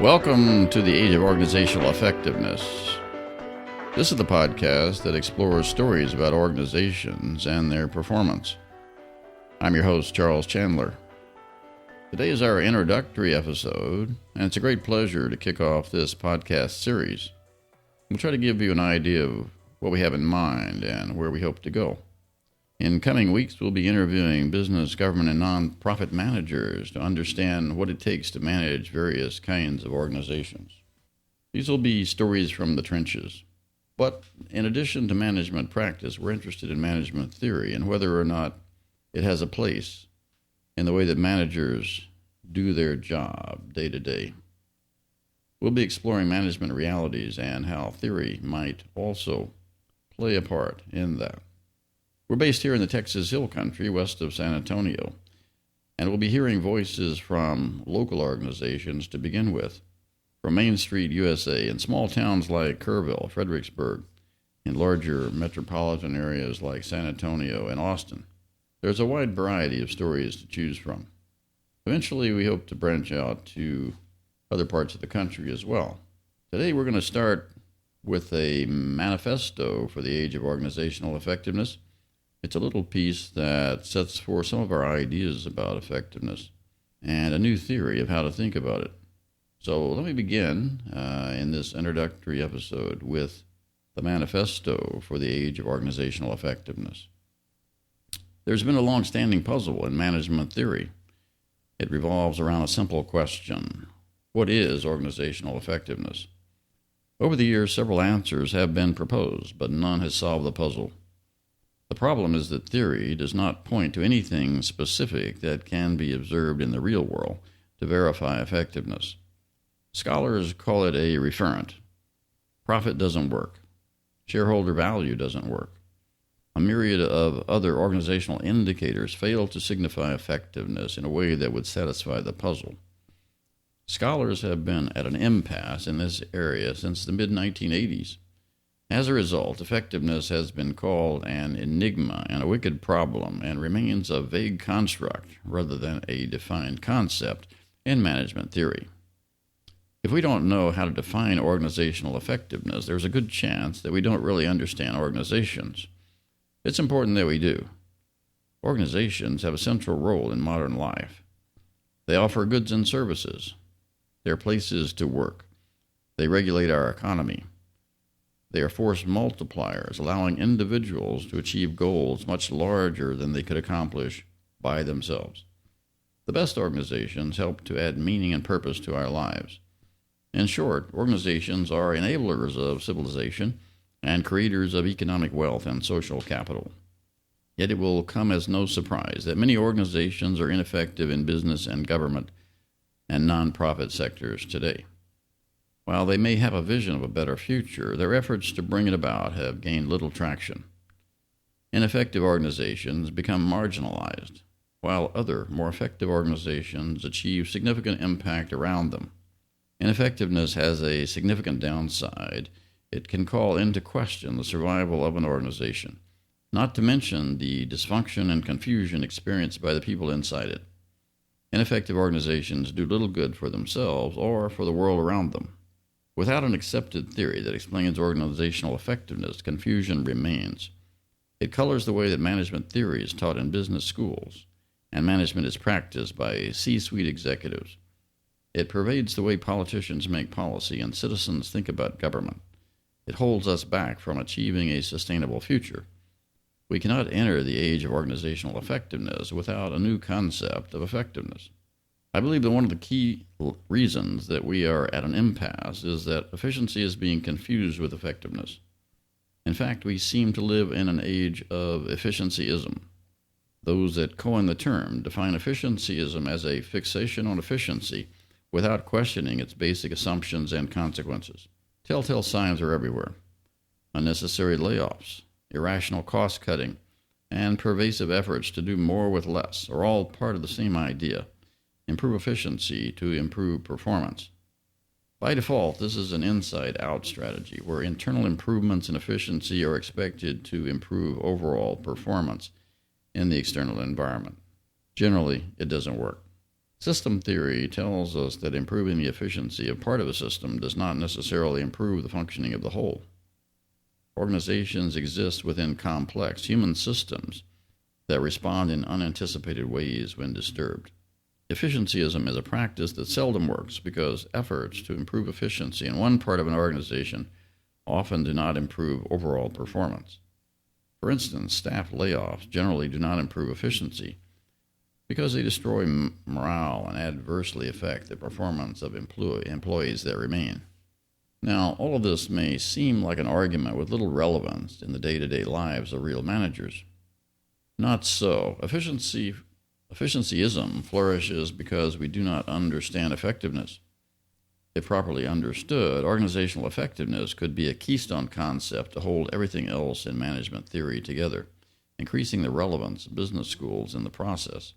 Welcome to the Age of Organizational Effectiveness. This is the podcast that explores stories about organizations and their performance. I'm your host, Charles Chandler. Today is our introductory episode, and it's a great pleasure to kick off this podcast series. We'll try to give you an idea of what we have in mind and where we hope to go. In coming weeks, we'll be interviewing business, government, and nonprofit managers to understand what it takes to manage various kinds of organizations. These will be stories from the trenches. But in addition to management practice, we're interested in management theory and whether or not it has a place in the way that managers do their job day to day. We'll be exploring management realities and how theory might also play a part in that. We're based here in the Texas Hill Country, west of San Antonio, and we'll be hearing voices from local organizations to begin with, from Main Street, USA, in small towns like Kerrville, Fredericksburg, in larger metropolitan areas like San Antonio and Austin. There's a wide variety of stories to choose from. Eventually, we hope to branch out to other parts of the country as well. Today, we're going to start with a manifesto for the Age of Organizational Effectiveness. It's a little piece that sets forth some of our ideas about effectiveness and a new theory of how to think about it. So let me begin in this introductory episode with the manifesto for the Age of Organizational Effectiveness. There's been a long-standing puzzle in management theory. It revolves around a simple question: what is organizational effectiveness? Over the years, several answers have been proposed, but none has solved the puzzle. The problem is that theory does not point to anything specific that can be observed in the real world to verify effectiveness. Scholars call it a referent. Profit doesn't work. Shareholder value doesn't work. A myriad of other organizational indicators fail to signify effectiveness in a way that would satisfy the puzzle. Scholars have been at an impasse in this area since the mid-1980s. As a result, effectiveness has been called an enigma and a wicked problem and remains a vague construct rather than a defined concept in management theory. If we don't know how to define organizational effectiveness, there's a good chance that we don't really understand organizations. It's important that we do. Organizations have a central role in modern life. They offer goods and services. They're places to work. They regulate our economy. They are force multipliers, allowing individuals to achieve goals much larger than they could accomplish by themselves. The best organizations help to add meaning and purpose to our lives. In short, organizations are enablers of civilization and creators of economic wealth and social capital. Yet it will come as no surprise that many organizations are ineffective in business and government and nonprofit sectors today. While they may have a vision of a better future, their efforts to bring it about have gained little traction. Ineffective organizations become marginalized, while other, more effective organizations achieve significant impact around them. Ineffectiveness has a significant downside. It can call into question the survival of an organization, not to mention the dysfunction and confusion experienced by the people inside it. Ineffective organizations do little good for themselves or for the world around them. Without an accepted theory that explains organizational effectiveness, confusion remains. It colors the way that management theory is taught in business schools, and management is practiced by C-suite executives. It pervades the way politicians make policy and citizens think about government. It holds us back from achieving a sustainable future. We cannot enter the age of organizational effectiveness without a new concept of effectiveness. I believe that one of the key reasons that we are at an impasse is that efficiency is being confused with effectiveness. In fact, we seem to live in an age of efficiencyism. Those that coin the term define efficiencyism as a fixation on efficiency without questioning its basic assumptions and consequences. Telltale signs are everywhere. Unnecessary layoffs, irrational cost-cutting, and pervasive efforts to do more with less are all part of the same idea: improve efficiency to improve performance. By default, this is an inside-out strategy where internal improvements in efficiency are expected to improve overall performance in the external environment. Generally, it doesn't work. System theory tells us that improving the efficiency of part of a system does not necessarily improve the functioning of the whole. Organizations exist within complex human systems that respond in unanticipated ways when disturbed. Efficiencyism is a practice that seldom works because efforts to improve efficiency in one part of an organization often do not improve overall performance. For instance, staff layoffs generally do not improve efficiency because they destroy morale and adversely affect the performance of employees that remain. Now, all of this may seem like an argument with little relevance in the day-to-day lives of real managers. Not so. Efficiencyism flourishes because we do not understand effectiveness. If properly understood, organizational effectiveness could be a keystone concept to hold everything else in management theory together, increasing the relevance of business schools in the process.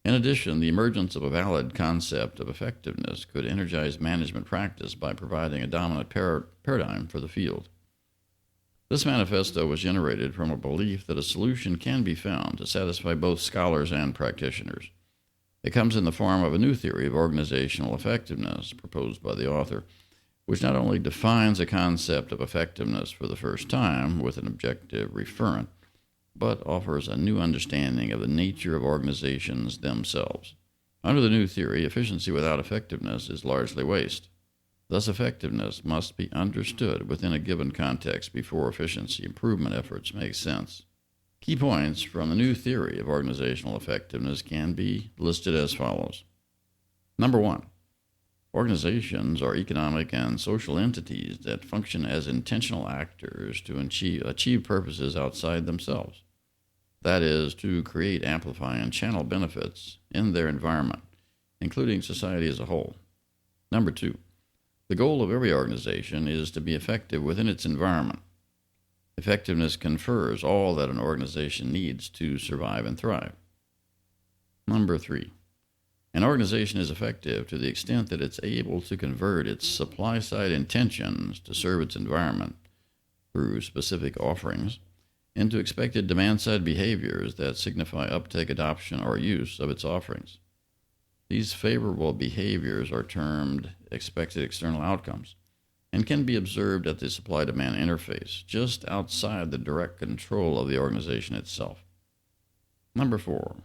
In addition, the emergence of a valid concept of effectiveness could energize management practice by providing a dominant paradigm for the field. This manifesto was generated from a belief that a solution can be found to satisfy both scholars and practitioners. It comes in the form of a new theory of organizational effectiveness proposed by the author, which not only defines a concept of effectiveness for the first time with an objective referent, but offers a new understanding of the nature of organizations themselves. Under the new theory, efficiency without effectiveness is largely waste. Thus, effectiveness must be understood within a given context before efficiency improvement efforts make sense. Key points from the new theory of organizational effectiveness can be listed as follows. Number 1. Organizations are economic and social entities that function as intentional actors to achieve purposes outside themselves. That is, to create, amplify, and channel benefits in their environment, including society as a whole. Number 2. The goal of every organization is to be effective within its environment. Effectiveness confers all that an organization needs to survive and thrive. Number 3. An organization is effective to the extent that it's able to convert its supply-side intentions to serve its environment through specific offerings into expected demand-side behaviors that signify uptake, adoption, or use of its offerings. These favorable behaviors are termed expected external outcomes and can be observed at the supply-demand interface, just outside the direct control of the organization itself. Number 4.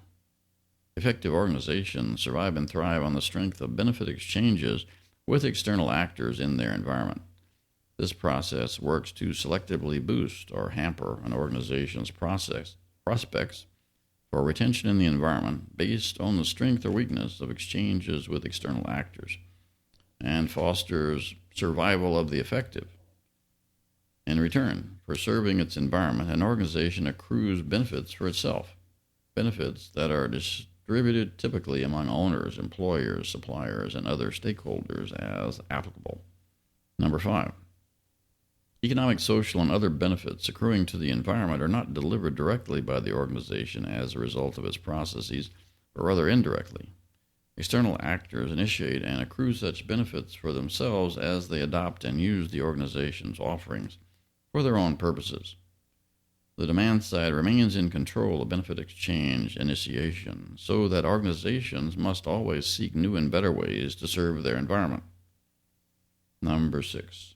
Effective organizations survive and thrive on the strength of benefit exchanges with external actors in their environment. This process works to selectively boost or hamper an organization's prospects for retention in the environment based on the strength or weakness of exchanges with external actors, and fosters survival of the effective. In return, for serving its environment, an organization accrues benefits for itself, benefits that are distributed typically among owners, employers, suppliers, and other stakeholders as applicable. Number 5. Economic, social, and other benefits accruing to the environment are not delivered directly by the organization as a result of its processes, but rather indirectly. External actors initiate and accrue such benefits for themselves as they adopt and use the organization's offerings for their own purposes. The demand side remains in control of benefit exchange initiation, so that organizations must always seek new and better ways to serve their environment. Number 6.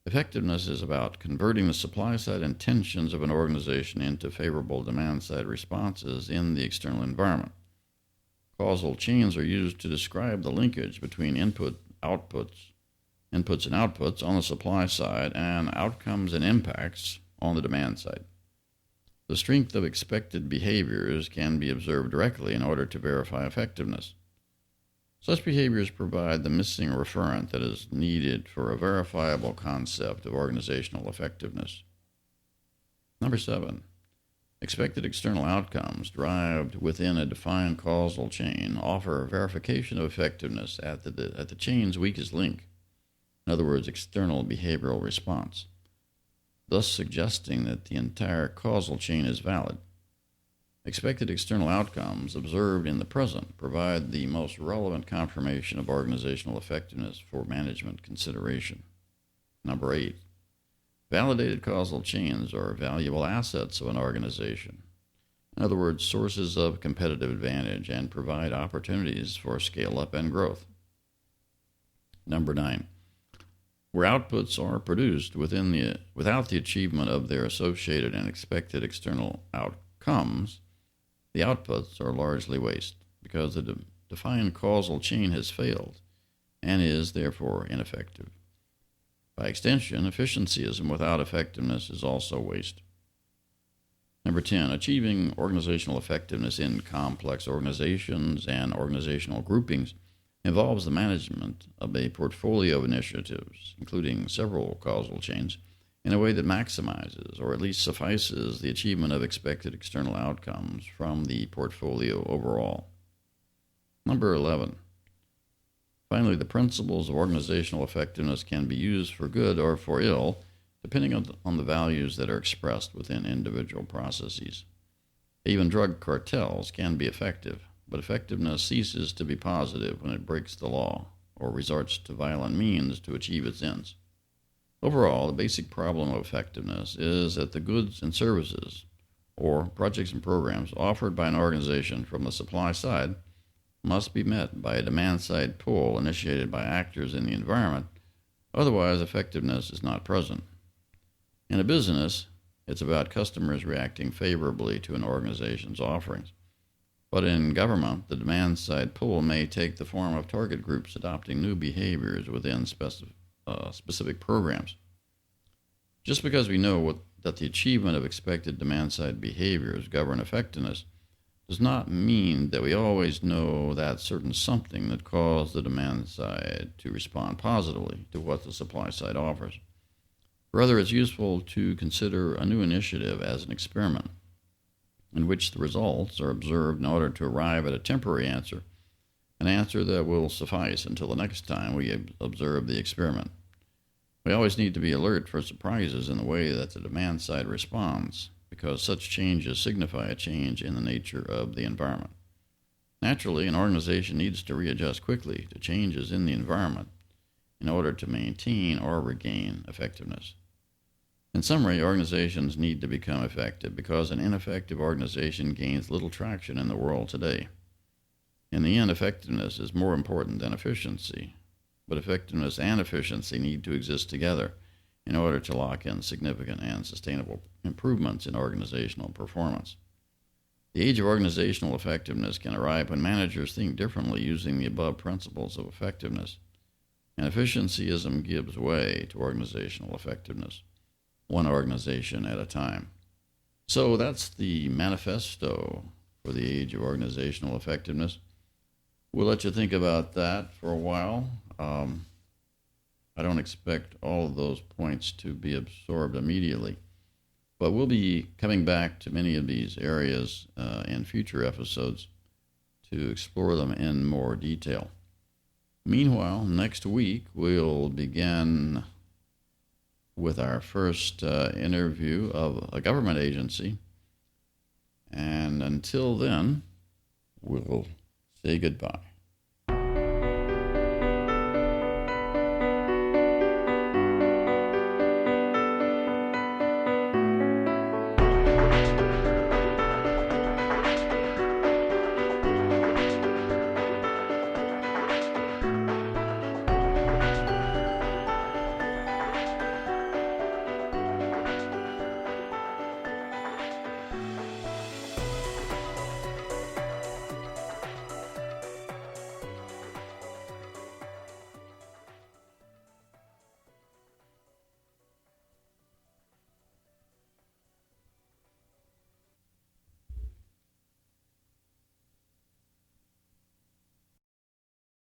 Effectiveness is about converting the supply-side intentions of an organization into favorable demand-side responses in the external environment. Causal chains are used to describe the linkage between inputs and outputs on the supply side and outcomes and impacts on the demand side. The strength of expected behaviors can be observed directly in order to verify effectiveness. Such behaviors provide the missing referent that is needed for a verifiable concept of organizational effectiveness. Number 7. Expected external outcomes derived within a defined causal chain offer verification of effectiveness at the chain's weakest link, in other words, external behavioral response, thus suggesting that the entire causal chain is valid. Expected external outcomes observed in the present provide the most relevant confirmation of organizational effectiveness for management consideration. Number 8. Validated causal chains are valuable assets of an organization. In other words, sources of competitive advantage, and provide opportunities for scale-up and growth. Number 9. Where outputs are produced without the achievement of their associated and expected external outcomes, the outputs are largely waste because the defined causal chain has failed and is therefore ineffective. By extension, efficiencyism without effectiveness is also waste. Number 10, achieving organizational effectiveness in complex organizations and organizational groupings involves the management of a portfolio of initiatives, including several causal chains, in a way that maximizes, or at least suffices, the achievement of expected external outcomes from the portfolio overall. Number 11. Finally, the principles of organizational effectiveness can be used for good or for ill, depending on the values that are expressed within individual processes. Even drug cartels can be effective, but effectiveness ceases to be positive when it breaks the law or resorts to violent means to achieve its ends. Overall, the basic problem of effectiveness is that the goods and services, or projects and programs offered by an organization from the supply side, must be met by a demand-side pull initiated by actors in the environment, otherwise effectiveness is not present. In a business, it's about customers reacting favorably to an organization's offerings. But in government, the demand-side pull may take the form of target groups adopting new behaviors within specific programs. Just because we know that the achievement of expected demand-side behaviors govern effectiveness does not mean that we always know that certain something that caused the demand side to respond positively to what the supply side offers. Rather, it's useful to consider a new initiative as an experiment in which the results are observed in order to arrive at a temporary answer, an answer that will suffice until the next time we observe the experiment. We always need to be alert for surprises in the way that the demand side responds, because such changes signify a change in the nature of the environment. Naturally, an organization needs to readjust quickly to changes in the environment in order to maintain or regain effectiveness. In summary, organizations need to become effective because an ineffective organization gains little traction in the world today. In the end, effectiveness is more important than efficiency, but effectiveness and efficiency need to exist together in order to lock in significant and sustainable improvements in organizational performance. The age of organizational effectiveness can arrive when managers think differently using the above principles of effectiveness, and efficiencyism gives way to organizational effectiveness, one organization at a time. So that's the manifesto for the age of organizational effectiveness. We'll let you think about that for a while. I don't expect all of those points to be absorbed immediately, but we'll be coming back to many of these areas in future episodes to explore them in more detail. Meanwhile, next week we'll begin with our first interview of a government agency, and until then, we'll say goodbye.